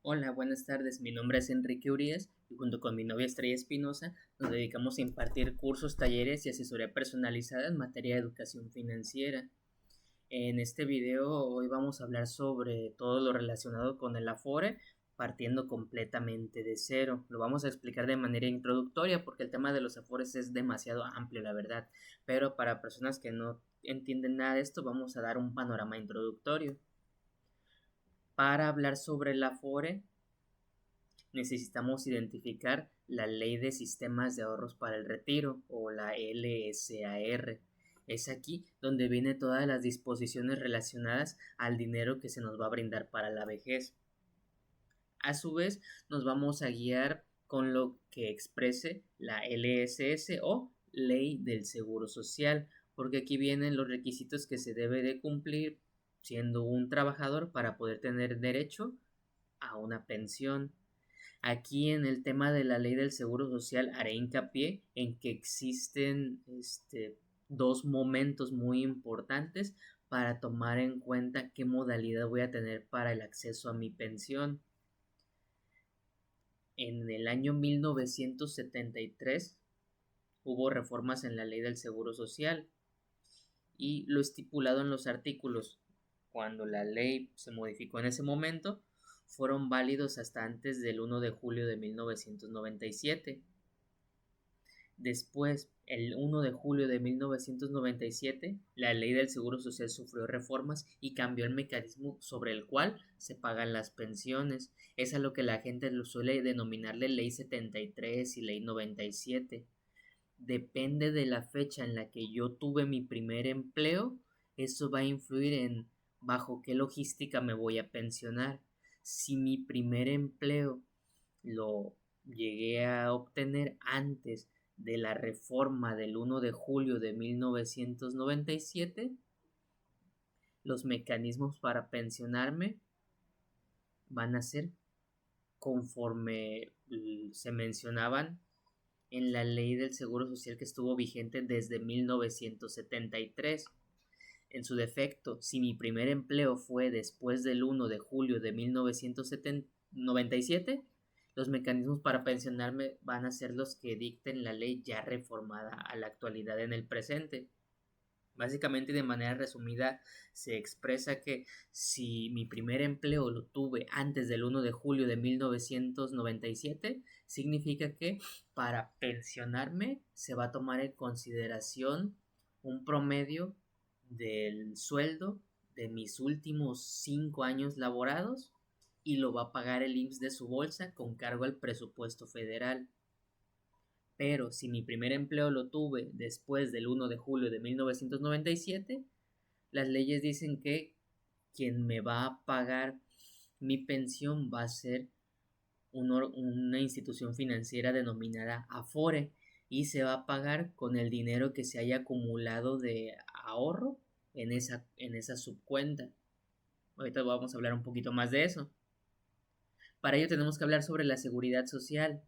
Hola, buenas tardes. Mi nombre es Enrique Urias y junto con mi novia Estrella Espinosa nos dedicamos a impartir cursos, talleres y asesoría personalizada en materia de educación financiera. En este video hoy vamos a hablar sobre todo lo relacionado con el Afore, partiendo completamente de cero. Lo vamos a explicar de manera introductoria porque el tema de los Afores es demasiado amplio, la verdad. Pero para personas que no entienden nada de esto, vamos a dar un panorama introductorio. Para hablar sobre el Afore, necesitamos identificar la Ley de Sistemas de Ahorros para el Retiro o la LSAR. Es aquí donde vienen todas las disposiciones relacionadas al dinero que se nos va a brindar para la vejez. A su vez, nos vamos a guiar con lo que exprese la LSS o Ley del Seguro Social, porque aquí vienen los requisitos que se debe de cumplir siendo un trabajador para poder tener derecho a una pensión. Aquí en el tema de la ley del seguro social haré hincapié en que existen dos momentos muy importantes para tomar en cuenta qué modalidad voy a tener para el acceso a mi pensión. En el año 1973 hubo reformas en la ley del seguro social y lo estipulado en los artículos cuando la ley se modificó en ese momento fueron válidos hasta antes del 1 de julio de 1997. Después, el 1 de julio de 1997, la ley del Seguro Social sufrió reformas y cambió el mecanismo sobre el cual se pagan las pensiones. Es a lo que la gente lo suele denominarle ley 73 y ley 97. Depende de la fecha en la que yo tuve mi primer empleo, eso va a influir en bajo qué logística me voy a pensionar. Si mi primer empleo lo llegué a obtener antes de la reforma del 1 de julio de 1997, los mecanismos para pensionarme van a ser conforme se mencionaban en la ley del Seguro Social que estuvo vigente desde 1973. En su defecto, si mi primer empleo fue después del 1 de julio de 1997, los mecanismos para pensionarme van a ser los que dicten la ley ya reformada a la actualidad en el presente. Básicamente y de manera resumida se expresa que si mi primer empleo lo tuve antes del 1 de julio de 1997, significa que para pensionarme se va a tomar en consideración un promedio del sueldo de mis últimos 5 años laborados y lo va a pagar el IMSS de su bolsa con cargo al presupuesto federal. Pero si mi primer empleo lo tuve después del 1 de julio de 1997, las leyes dicen que quien me va a pagar mi pensión va a ser una institución financiera denominada Afore y se va a pagar con el dinero que se haya acumulado de ahorro en esa subcuenta. Ahorita vamos a hablar un poquito más de eso. Para ello tenemos que hablar sobre la seguridad social.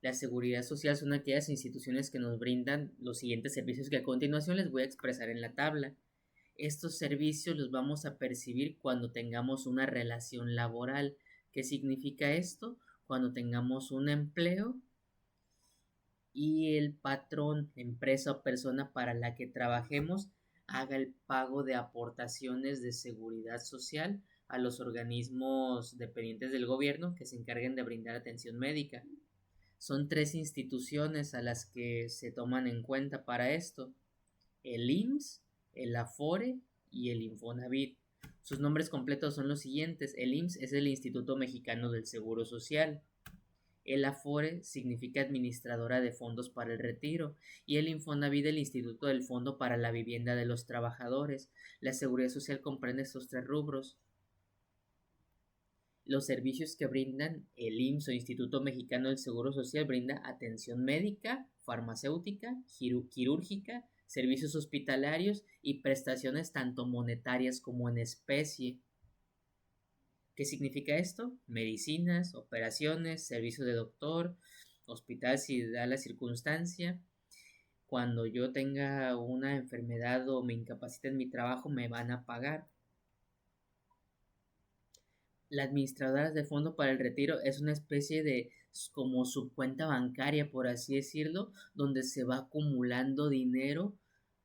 La seguridad social son aquellas instituciones que nos brindan los siguientes servicios que a continuación les voy a expresar en la tabla. Estos servicios los vamos a percibir cuando tengamos una relación laboral. ¿Qué significa esto? Cuando tengamos un empleo y el patrón, empresa o persona para la que trabajemos haga el pago de aportaciones de seguridad social a los organismos dependientes del gobierno que se encarguen de brindar atención médica. Son tres instituciones a las que se toman en cuenta para esto: el IMSS, el Afore y el Infonavit. Sus nombres completos son los siguientes: el IMSS es el Instituto Mexicano del Seguro Social, el Afore significa Administradora de Fondos para el Retiro y el Infonavit el Instituto del Fondo para la Vivienda de los Trabajadores. La Seguridad Social comprende estos tres rubros. Los servicios que brindan el IMSS o Instituto Mexicano del Seguro Social brinda atención médica, farmacéutica, quirúrgica, servicios hospitalarios y prestaciones tanto monetarias como en especie. ¿Qué significa esto? Medicinas, operaciones, servicio de doctor, hospital si da la circunstancia. Cuando yo tenga una enfermedad o me incapacite en mi trabajo, me van a pagar. La administradora de fondo para el retiro es una especie de como subcuenta bancaria, por así decirlo, donde se va acumulando dinero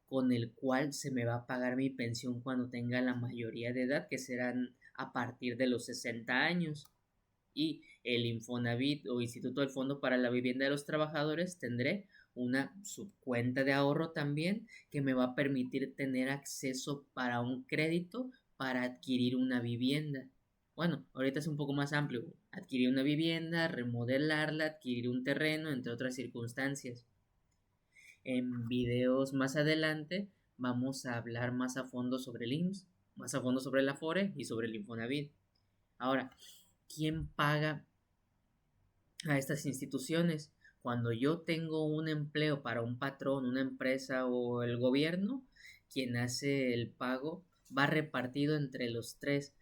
con el cual se me va a pagar mi pensión cuando tenga la mayoría de edad, que serán a partir de los 60 años. Y el Infonavit o Instituto del Fondo para la Vivienda de los Trabajadores tendré una subcuenta de ahorro también que me va a permitir tener acceso para un crédito para adquirir una vivienda. Bueno, ahorita es un poco más amplio. Adquirir una vivienda, remodelarla, adquirir un terreno, entre otras circunstancias. En videos más adelante vamos a hablar más a fondo sobre el IMSS, más a fondo sobre el Afore y sobre el Infonavit. Ahora, ¿quién paga a estas instituciones? Cuando yo tengo un empleo para un patrón, una empresa o el gobierno, quien hace el pago va repartido entre los tres.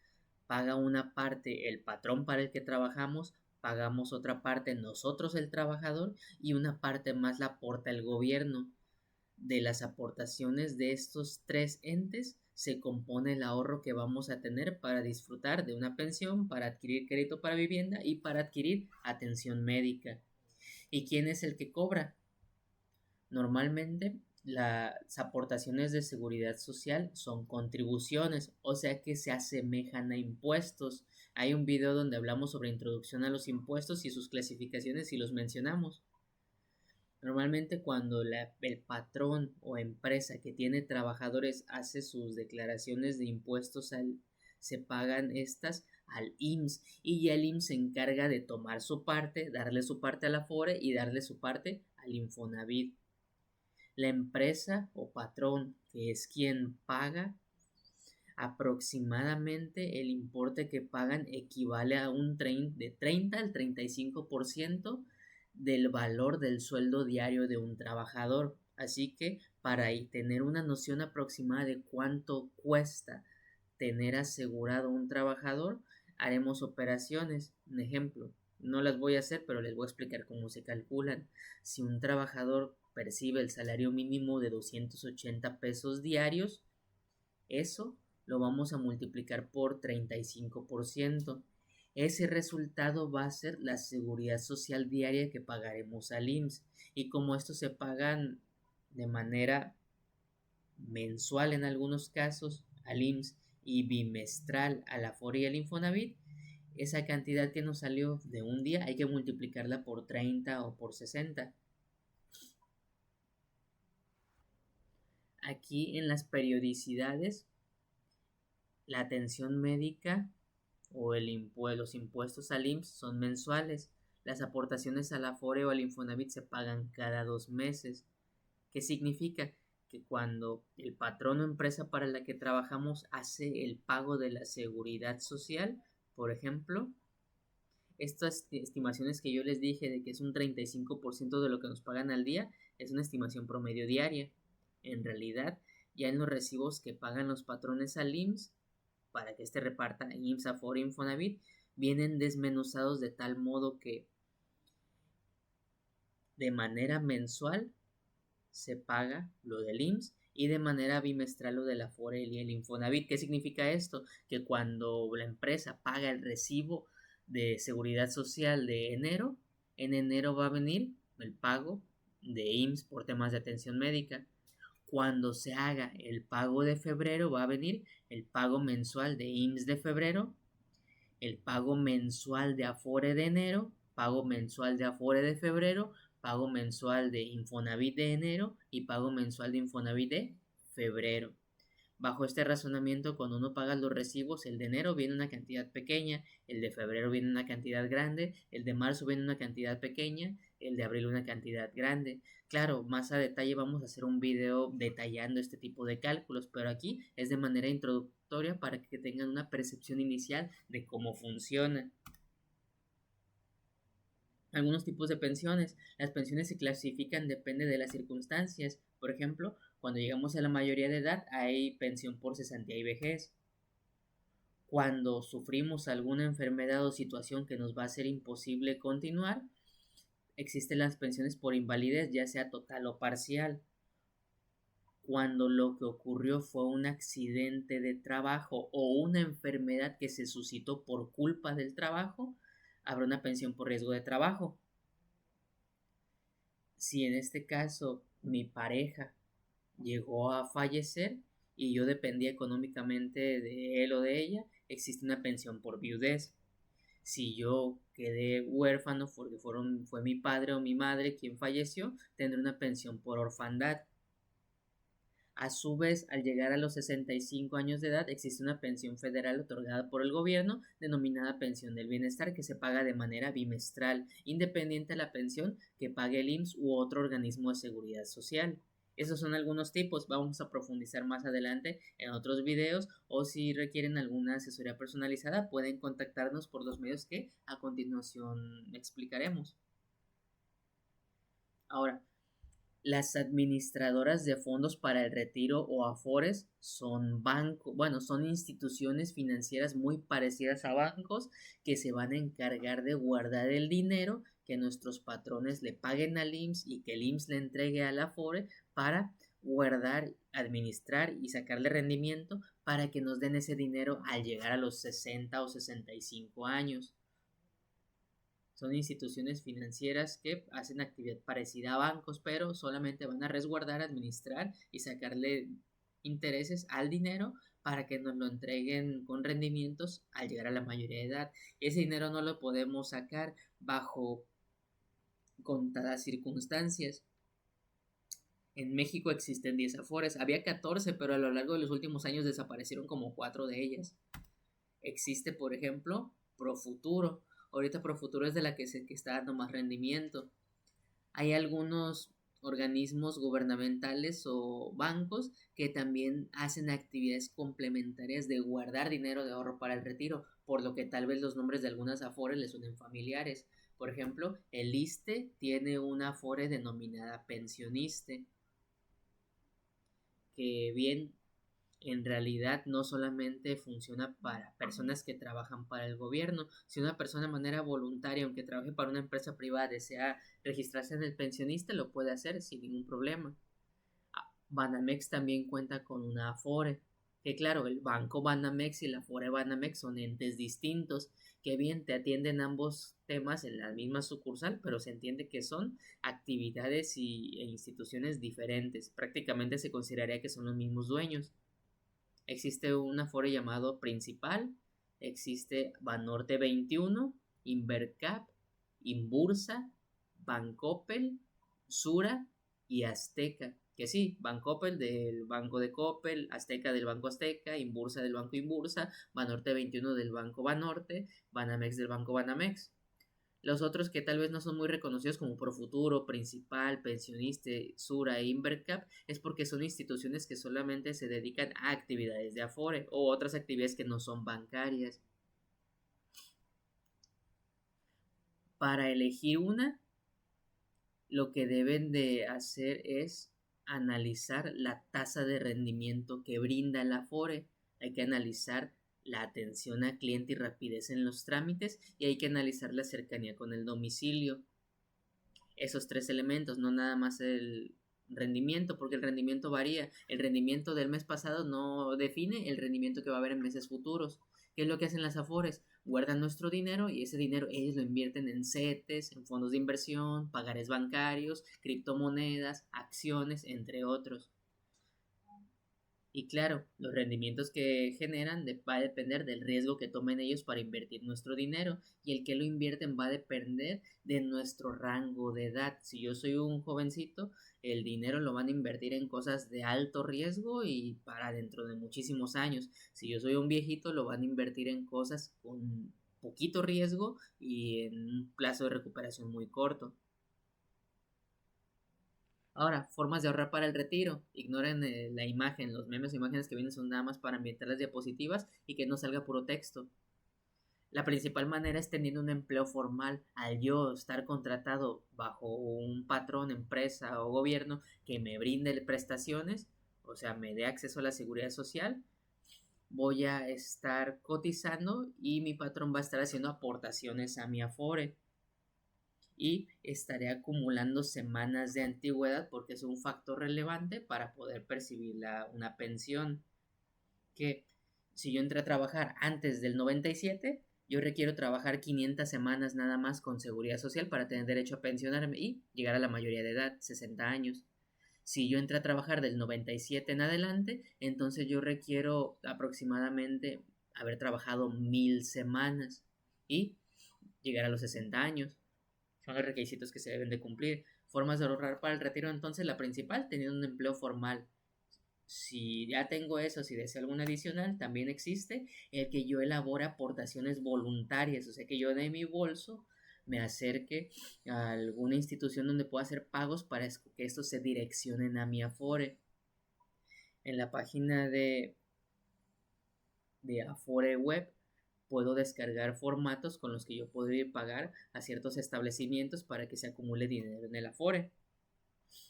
Paga una parte el patrón para el que trabajamos, pagamos otra parte nosotros el trabajador y una parte más la aporta el gobierno. De las aportaciones de estos tres entes se compone el ahorro que vamos a tener para disfrutar de una pensión, para adquirir crédito para vivienda y para adquirir atención médica. ¿Y quién es el que cobra? Normalmente las aportaciones de seguridad social son contribuciones, o sea que se asemejan a impuestos. Hay un video donde hablamos sobre introducción a los impuestos y sus clasificaciones y los mencionamos. Normalmente cuando el patrón o empresa que tiene trabajadores hace sus declaraciones de impuestos se pagan estas al IMSS y ya el IMSS se encarga de tomar su parte, darle su parte a la Afore y darle su parte al Infonavit. La empresa o patrón, que es quien paga, aproximadamente el importe que pagan equivale a de 30 al 35% del valor del sueldo diario de un trabajador. Así que para tener una noción aproximada de cuánto cuesta tener asegurado un trabajador, haremos operaciones. Un ejemplo, no las voy a hacer, pero les voy a explicar cómo se calculan. Si un trabajador percibe el salario mínimo de 280 pesos diarios, eso lo vamos a multiplicar por 35%. Ese resultado va a ser la seguridad social diaria que pagaremos al IMSS. Y como estos se pagan de manera mensual en algunos casos al IMSS y bimestral a la Afore y al Infonavit, esa cantidad que nos salió de un día hay que multiplicarla por 30 o por 60. Aquí en las periodicidades, la atención médica o los impuestos al IMSS son mensuales. Las aportaciones a la Afore o al Infonavit se pagan cada 2 meses. ¿Qué significa? Que cuando el patrón o empresa para la que trabajamos hace el pago de la seguridad social, por ejemplo, estas estimaciones que yo les dije de que es un 35% de lo que nos pagan al día, es una estimación promedio diaria. En realidad, ya en los recibos que pagan los patrones al IMSS, para que este reparta IMSS, Afore, Infonavit, vienen desmenuzados de tal modo que de manera mensual se paga lo del IMSS y de manera bimestral lo de la Afore y el Infonavit. ¿Qué significa esto? Que cuando la empresa paga el recibo de seguridad social de enero, en enero va a venir el pago de IMSS por temas de atención médica. Cuando se haga el pago de febrero, va a venir el pago mensual de IMSS de febrero, el pago mensual de Afore de enero, pago mensual de Afore de febrero, pago mensual de Infonavit de enero y pago mensual de Infonavit de febrero. Bajo este razonamiento, cuando uno paga los recibos, el de enero viene una cantidad pequeña, el de febrero viene una cantidad grande, el de marzo viene una cantidad pequeña, el de abril una cantidad grande. Claro, más a detalle vamos a hacer un video detallando este tipo de cálculos, pero aquí es de manera introductoria para que tengan una percepción inicial de cómo funciona. Algunos tipos de pensiones. Las pensiones se clasifican depende de las circunstancias. Por ejemplo, cuando llegamos a la mayoría de edad hay pensión por cesantía y vejez. Cuando sufrimos alguna enfermedad o situación que nos va a hacer imposible continuar, existen las pensiones por invalidez, ya sea total o parcial. cuando lo que ocurrió fue un accidente de trabajo o una enfermedad que se suscitó por culpa del trabajo, habrá una pensión por riesgo de trabajo. Si en este caso mi pareja llegó a fallecer y yo dependía económicamente de él o de ella, existe una pensión por viudez. Si yo quedé huérfano porque fue mi padre o mi madre quien falleció, tendré una pensión por orfandad. A su vez, al llegar a los 65 años de edad, existe una pensión federal otorgada por el gobierno, denominada pensión del bienestar, que se paga de manera bimestral, independiente de la pensión que pague el IMSS u otro organismo de seguridad social. Esos son algunos tipos, vamos a profundizar más adelante en otros videos, o si requieren alguna asesoría personalizada pueden contactarnos por los medios que a continuación explicaremos. Ahora, las administradoras de fondos para el retiro o afores son bancos, bueno, son instituciones financieras muy parecidas a bancos que se van a encargar de guardar el dinero que nuestros patrones le paguen al IMSS y que el IMSS le entregue al afore para guardar, administrar y sacarle rendimiento para que nos den ese dinero al llegar a los 60 o 65 años. Son instituciones financieras que hacen actividad parecida a bancos, pero solamente van a resguardar, administrar y sacarle intereses al dinero para que nos lo entreguen con rendimientos al llegar a la mayoría de edad. Ese dinero no lo podemos sacar bajo contadas circunstancias. En México existen 10 afores, había 14, pero a lo largo de los últimos años desaparecieron como 4 de ellas. Existe, por ejemplo, Profuturo. Ahorita Profuturo es de la que está dando más rendimiento. Hay algunos organismos gubernamentales o bancos que también hacen actividades complementarias de guardar dinero de ahorro para el retiro, por lo que tal vez los nombres de algunas afores les suenen familiares. Por ejemplo, el ISSSTE tiene una afore denominada Pensioniste, que bien en realidad no solamente funciona para personas que trabajan para el gobierno. Si una persona de manera voluntaria, aunque trabaje para una empresa privada, desea registrarse en el pensionista, lo puede hacer sin ningún problema. Banamex también cuenta con una Afore, que claro, el banco Banamex y la Afore Banamex son entes distintos, que bien te atienden ambos temas en la misma sucursal, pero se entiende que son actividades e instituciones diferentes. Prácticamente se consideraría que son los mismos dueños. Existe un Afore llamado Principal, existe Banorte 21, Invercap, Inbursa, Bancoppel, Sura y Azteca. Que sí, Bancoppel del Banco de Coppel, Azteca del Banco Azteca, Inbursa del Banco Inbursa, Banorte 21 del Banco Banorte, Banamex del Banco Banamex. Los otros que tal vez no son muy reconocidos como Profuturo, Principal, Pensionista, Sura e Invercap es porque son instituciones que solamente se dedican a actividades de Afore o otras actividades que no son bancarias. Para elegir una, lo que deben de hacer es analizar la tasa de rendimiento que brinda el Afore. Hay que analizar la atención al cliente y rapidez en los trámites y hay que analizar la cercanía con el domicilio. Esos 3 elementos, no nada más el rendimiento, porque el rendimiento varía. El rendimiento del mes pasado no define el rendimiento que va a haber en meses futuros. ¿Qué es lo que hacen las Afores? Guardan nuestro dinero y ese dinero ellos lo invierten en CETES, en fondos de inversión, pagares bancarios, criptomonedas, acciones, entre otros. Y claro, los rendimientos que generan va a depender del riesgo que tomen ellos para invertir nuestro dinero y el que lo invierten va a depender de nuestro rango de edad. Si yo soy un jovencito, el dinero lo van a invertir en cosas de alto riesgo y para dentro de muchísimos años. Si yo soy un viejito, lo van a invertir en cosas con poquito riesgo y en un plazo de recuperación muy corto. Ahora, formas de ahorrar para el retiro. Ignoren la imagen, los memes o imágenes que vienen son nada más para ambientar las diapositivas y que no salga puro texto. La principal manera es teniendo un empleo formal. Al yo estar contratado bajo un patrón, empresa o gobierno que me brinde prestaciones, o sea, me dé acceso a la seguridad social, voy a estar cotizando y mi patrón va a estar haciendo aportaciones a mi Afore. y estaré acumulando semanas de antigüedad porque es un factor relevante para poder percibir una pensión. Que si yo entré a trabajar antes del 97, yo requiero trabajar 500 semanas nada más con seguridad social para tener derecho a pensionarme y llegar a la mayoría de edad, 60 años. Si yo entré a trabajar del 97 en adelante, entonces yo requiero aproximadamente haber trabajado 1000 semanas y llegar a los 60 años. Son los requisitos que se deben de cumplir. Formas de ahorrar para el retiro, entonces la principal, teniendo un empleo formal. Si ya tengo eso, si deseo algún adicional, también existe el que yo elabore aportaciones voluntarias, o sea que yo de mi bolso me acerque a alguna institución donde pueda hacer pagos para que estos se direccionen a mi Afore. En la página de Afore Web puedo descargar formatos con los que yo puedo ir a pagar a ciertos establecimientos para que se acumule dinero en el Afore.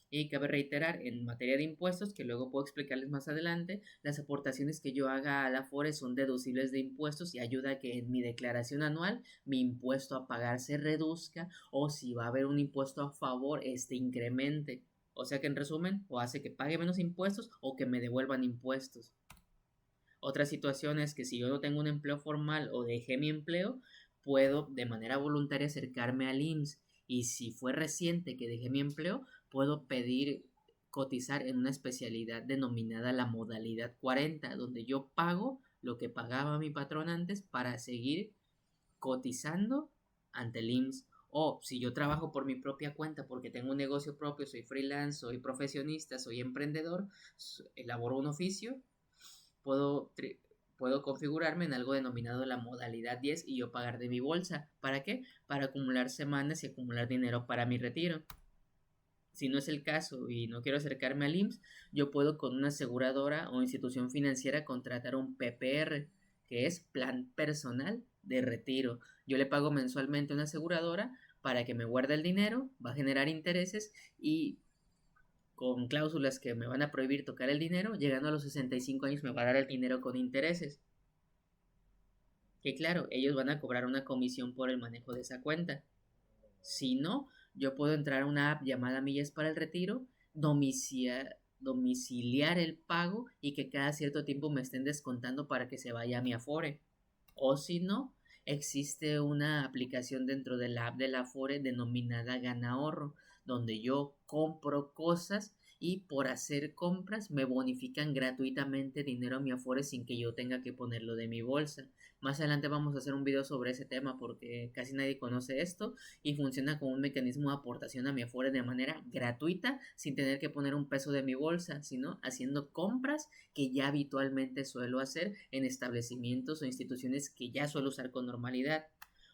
Y cabe reiterar, en materia de impuestos, que luego puedo explicarles más adelante, las aportaciones que yo haga a la Afore son deducibles de impuestos y ayuda a que en mi declaración anual mi impuesto a pagar se reduzca, o si va a haber un impuesto a favor, este incremente. O sea que en resumen, o hace que pague menos impuestos o que me devuelvan impuestos. Otra situación es que si yo no tengo un empleo formal o dejé mi empleo, puedo de manera voluntaria acercarme al IMSS, y si fue reciente que dejé mi empleo, puedo pedir cotizar en una especialidad denominada la modalidad 40, donde yo pago lo que pagaba mi patrón antes para seguir cotizando ante el IMSS. O si yo trabajo por mi propia cuenta porque tengo un negocio propio, soy freelance, soy profesionista, soy emprendedor, elaboro un oficio, puedo, puedo configurarme en algo denominado la modalidad 10 y yo pagar de mi bolsa. ¿Para qué? Para acumular semanas y acumular dinero para mi retiro. Si no es el caso y no quiero acercarme al IMSS, yo puedo con una aseguradora o institución financiera contratar un PPR, que es Plan Personal de Retiro. Yo le pago mensualmente a una aseguradora para que me guarde el dinero, va a generar intereses y con cláusulas que me van a prohibir tocar el dinero, llegando a los 65 años me va a dar el dinero con intereses. Que claro, ellos van a cobrar una comisión por el manejo de esa cuenta. Si no, yo puedo entrar a una app llamada Millas para el Retiro, domiciliar el pago y que cada cierto tiempo me estén descontando para que se vaya a mi Afore. O si no, existe una aplicación dentro de la app de la Afore denominada Gana Ahorro, donde yo compro cosas y por hacer compras me bonifican gratuitamente dinero a mi Afore sin que yo tenga que ponerlo de mi bolsa. Más adelante vamos a hacer un video sobre ese tema porque casi nadie conoce esto y funciona como un mecanismo de aportación a mi Afore de manera gratuita sin tener que poner un peso de mi bolsa, sino haciendo compras que ya habitualmente suelo hacer en establecimientos o instituciones que ya suelo usar con normalidad.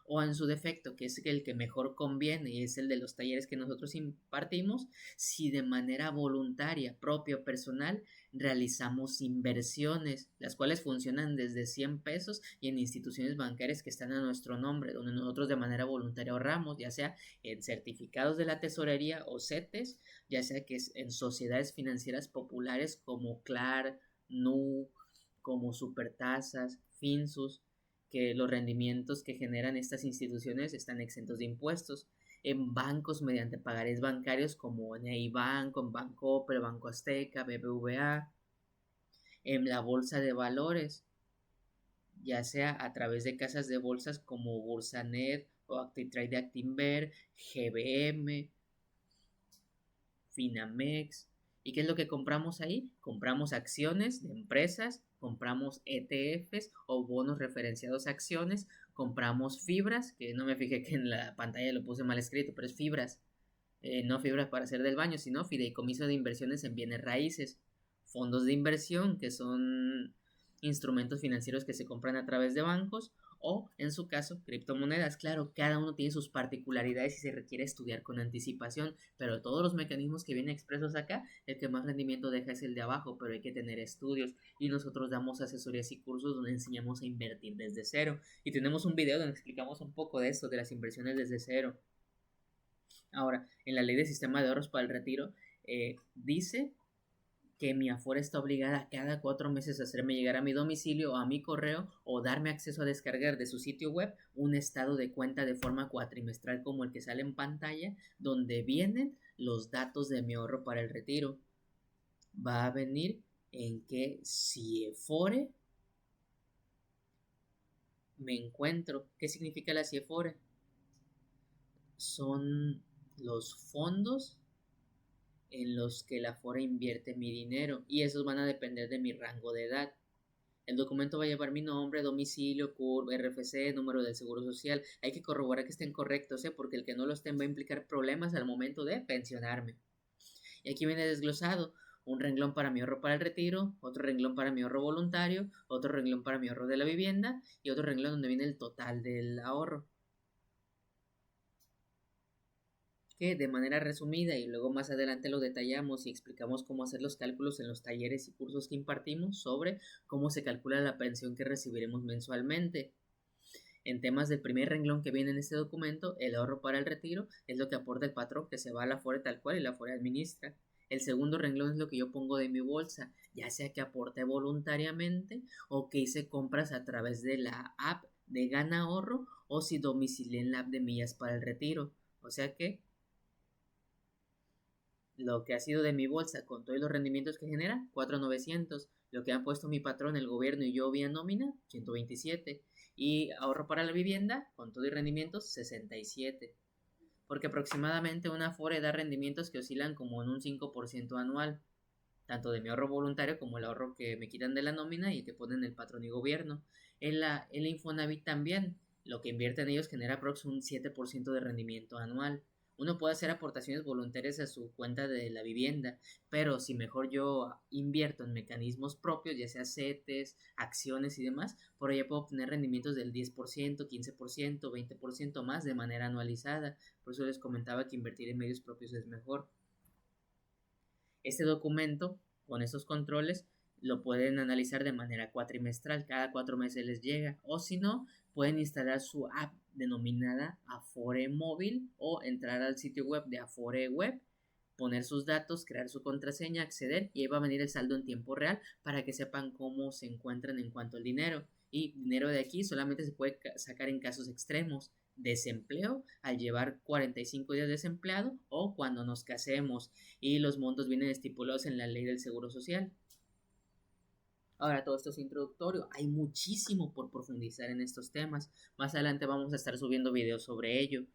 O en su defecto, que es el que mejor conviene y es el de los talleres que nosotros impartimos, si de manera voluntaria, propia o personal, realizamos inversiones, las cuales funcionan desde 100 pesos y en instituciones bancarias que están a nuestro nombre, donde nosotros de manera voluntaria ahorramos, ya sea en certificados de la tesorería o CETES, ya sea que es en sociedades financieras populares como CLAR, NU, como Supertasas, Finsus, que los rendimientos que generan estas instituciones están exentos de impuestos. En bancos mediante pagarés bancarios como en Eibanco, en Bancoppel, Banco Azteca, BBVA, en la bolsa de valores, ya sea a través de casas de bolsas como Bursanet o Actitrade Actinver, GBM, Finamex. ¿Y qué es lo que compramos ahí? Compramos acciones de empresas, compramos ETFs o bonos referenciados a acciones, compramos fibras, que no me fijé que en la pantalla lo puse mal escrito, pero es fibras, no fibras para hacer del baño, sino fideicomiso de inversiones en bienes raíces, fondos de inversión, que son instrumentos financieros que se compran a través de bancos, o en su caso, criptomonedas. Claro, cada uno tiene sus particularidades y se requiere estudiar con anticipación, pero todos los mecanismos que vienen expresos acá, el que más rendimiento deja es el de abajo, pero hay que tener estudios y nosotros damos asesorías y cursos donde enseñamos a invertir desde cero y tenemos un video donde explicamos un poco de eso, de las inversiones desde cero. Ahora, en la ley de sistema de ahorros para el retiro, dice que mi Afore está obligada cada 4 meses a hacerme llegar a mi domicilio o a mi correo o darme acceso a descargar de su sitio web un estado de cuenta de forma cuatrimestral como el que sale en pantalla, donde vienen los datos de mi ahorro para el retiro. Va a venir en que CIEFORE me encuentro. ¿Qué significa la CIEFORE? Son los fondos en los que la Afore invierte mi dinero y esos van a depender de mi rango de edad. El documento va a llevar mi nombre, domicilio, CURP, RFC, número del seguro social. Hay que corroborar que estén correctos, porque el que no los estén va a implicar problemas al momento de pensionarme. Y aquí viene desglosado: un renglón para mi ahorro para el retiro, otro renglón para mi ahorro voluntario, otro renglón para mi ahorro de la vivienda y otro renglón donde viene el total del ahorro. Que de manera resumida, y luego más adelante lo detallamos y explicamos cómo hacer los cálculos en los talleres y cursos que impartimos sobre cómo se calcula la pensión que recibiremos mensualmente. En temas del primer renglón que viene en este documento, el ahorro para el retiro es lo que aporta el patrón, que se va a la Afore tal cual y la Afore administra. El segundo renglón es lo que yo pongo de mi bolsa, ya sea que aporte voluntariamente o que hice compras a través de la app de Gana Ahorro o si domicilié en la app de Millas para el Retiro. O sea que lo que ha sido de mi bolsa con todos los rendimientos que genera, 4,900. Lo que han puesto mi patrón, el gobierno y yo vía nómina, 127. Y ahorro para la vivienda, con todo y rendimientos, 67. Porque aproximadamente una Afore da rendimientos que oscilan como en un 5% anual, tanto de mi ahorro voluntario como el ahorro que me quitan de la nómina y que ponen el patrón y gobierno. El Infonavit también, lo que invierten ellos genera aproximadamente un 7% de rendimiento anual. Uno puede hacer aportaciones voluntarias a su cuenta de la vivienda, pero si mejor yo invierto en mecanismos propios, ya sea CETES, acciones y demás, por ello puedo obtener rendimientos del 10%, 15%, 20% más de manera anualizada. Por eso les comentaba que invertir en medios propios es mejor. Este documento, con estos controles, lo pueden analizar de manera cuatrimestral, cada 4 meses les llega, o si no, pueden instalar su app denominada Afore Móvil o entrar al sitio web de Afore Web, poner sus datos, crear su contraseña, acceder y ahí va a venir el saldo en tiempo real para que sepan cómo se encuentran en cuanto al dinero. Y dinero de aquí solamente se puede sacar en casos extremos: desempleo al llevar 45 días desempleado o cuando nos casemos, y los montos vienen estipulados en la ley del Seguro Social. Ahora, todo esto es introductorio, hay muchísimo por profundizar en estos temas. Más adelante vamos a estar subiendo videos sobre ello,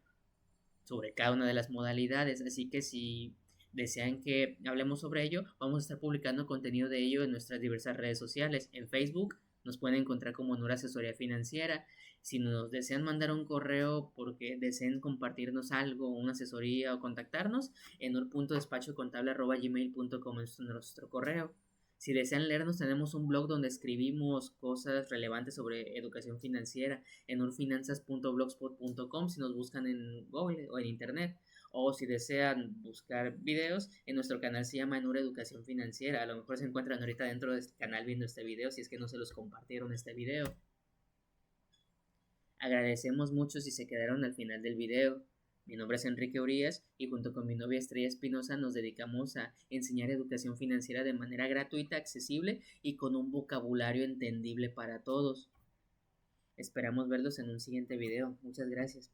sobre cada una de las modalidades, así que si desean que hablemos sobre ello, vamos a estar publicando contenido de ello en nuestras diversas redes sociales. En Facebook nos pueden encontrar como Nur Asesoría Financiera. Si nos desean mandar un correo porque deseen compartirnos algo, una asesoría o contactarnos, en nur.despachocontable@gmail.com es nuestro correo. Si desean leernos, tenemos un blog donde escribimos cosas relevantes sobre educación financiera en urfinanzas.blogspot.com si nos buscan en Google o en Internet. O si desean buscar videos, en nuestro canal se llama Enur Educación Financiera. A lo mejor se encuentran ahorita dentro del canal viendo este video si es que no se los compartieron este video. Agradecemos mucho si se quedaron al final del video. Mi nombre es Enrique Urias y junto con mi novia Estrella Espinosa nos dedicamos a enseñar educación financiera de manera gratuita, accesible y con un vocabulario entendible para todos. Esperamos verlos en un siguiente video. Muchas gracias.